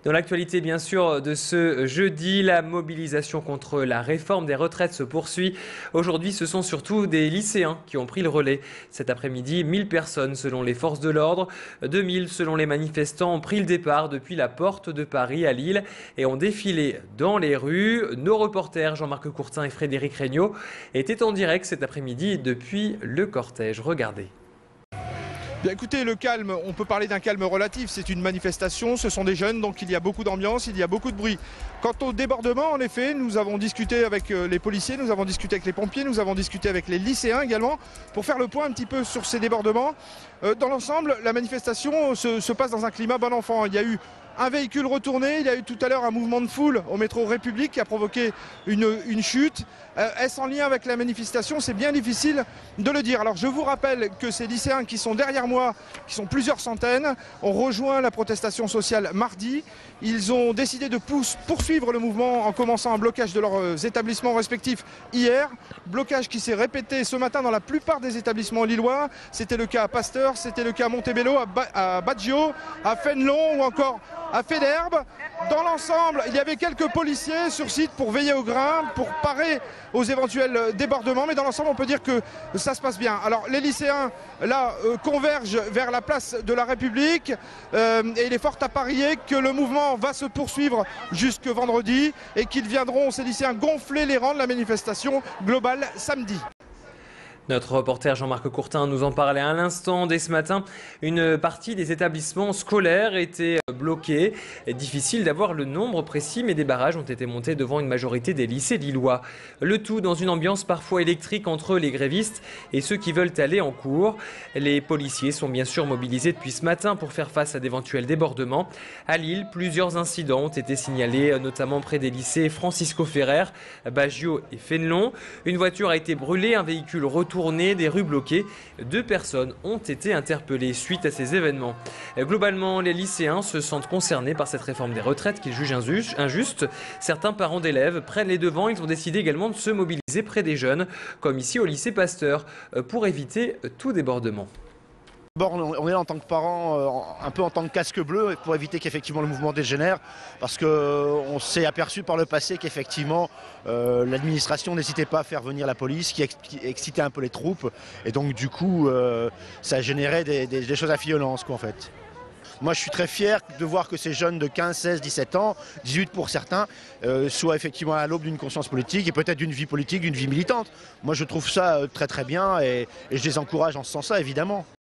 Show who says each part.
Speaker 1: Dans l'actualité, bien sûr, de ce jeudi, la mobilisation contre la réforme des retraites se poursuit. Aujourd'hui, ce sont surtout des lycéens qui ont pris le relais. Cet après-midi, 1000 personnes selon les forces de l'ordre, 2000 selon les manifestants ont pris le départ depuis la porte de Paris à Lille et ont défilé dans les rues. Nos reporters Jean-Marc Courtin et Frédéric Regnault étaient en direct cet après-midi depuis le cortège. Regardez.
Speaker 2: Bien écoutez, le calme, on peut parler d'un calme relatif, c'est une manifestation, ce sont des jeunes, donc il y a beaucoup d'ambiance, il y a beaucoup de bruit. Quant au débordement, en effet, nous avons discuté avec les policiers, nous avons discuté avec les pompiers, nous avons discuté avec les lycéens également, pour faire le point un petit peu sur ces débordements. Dans l'ensemble, la manifestation se passe dans un climat bon enfant. Il y a eu un véhicule retourné, il y a eu tout à l'heure un mouvement de foule au métro République qui a provoqué une chute. Est-ce en lien avec la manifestation? C'est bien difficile de le dire. Alors je vous rappelle que ces lycéens qui sont derrière moi, qui sont plusieurs centaines, ont rejoint la protestation sociale mardi. Ils ont décidé de poursuivre le mouvement en commençant un blocage de leurs établissements respectifs hier. Blocage qui s'est répété ce matin dans la plupart des établissements lillois. C'était le cas à Pasteur, c'était le cas à Montebello, à Baggio, à Fénelon ou encore à Fédherbe. Dans l'ensemble, il y avait quelques policiers sur site pour veiller au grain, pour parer aux éventuels débordements. Mais dans l'ensemble, on peut dire que ça se passe bien. Alors les lycéens, là, convergent vers la place de la République. Et il est fort à parier que le mouvement va se poursuivre jusque vendredi et qu'ils viendront, ces lycéens, gonfler les rangs de la manifestation globale samedi.
Speaker 1: Notre reporter Jean-Marc Courtin nous en parlait à l'instant. Dès ce matin, une partie des établissements scolaires était bloquée. Difficile d'avoir le nombre précis, mais des barrages ont été montés devant une majorité des lycées lillois. Le tout dans une ambiance parfois électrique entre les grévistes et ceux qui veulent aller en cours. Les policiers sont bien sûr mobilisés depuis ce matin pour faire face à d'éventuels débordements. À Lille, plusieurs incidents ont été signalés, notamment près des lycées Francisco Ferrer, Baggio et Fénelon. Une voiture a été brûlée, un véhicule retourné, des rues bloquées. 2 personnes ont été interpellées suite à ces événements. Globalement, les lycéens se sentent concernés par cette réforme des retraites qu'ils jugent injuste. Certains parents d'élèves prennent les devants. Ils ont décidé également de se mobiliser près des jeunes, comme ici au lycée Pasteur, pour éviter tout débordement.
Speaker 3: D'abord, on est là en tant que parents, un peu en tant que casque bleu, pour éviter qu'effectivement le mouvement dégénère, parce qu'on s'est aperçu par le passé qu'effectivement l'administration n'hésitait pas à faire venir la police, qui excitait un peu les troupes, et donc du coup ça générait des choses à violence, quoi, en fait. Moi je suis très fier de voir que ces jeunes de 15, 16, 17 ans, 18 pour certains, soient effectivement à l'aube d'une conscience politique et peut-être d'une vie politique, d'une vie militante. Moi je trouve ça très très bien et je les encourage en ce sens-là, évidemment.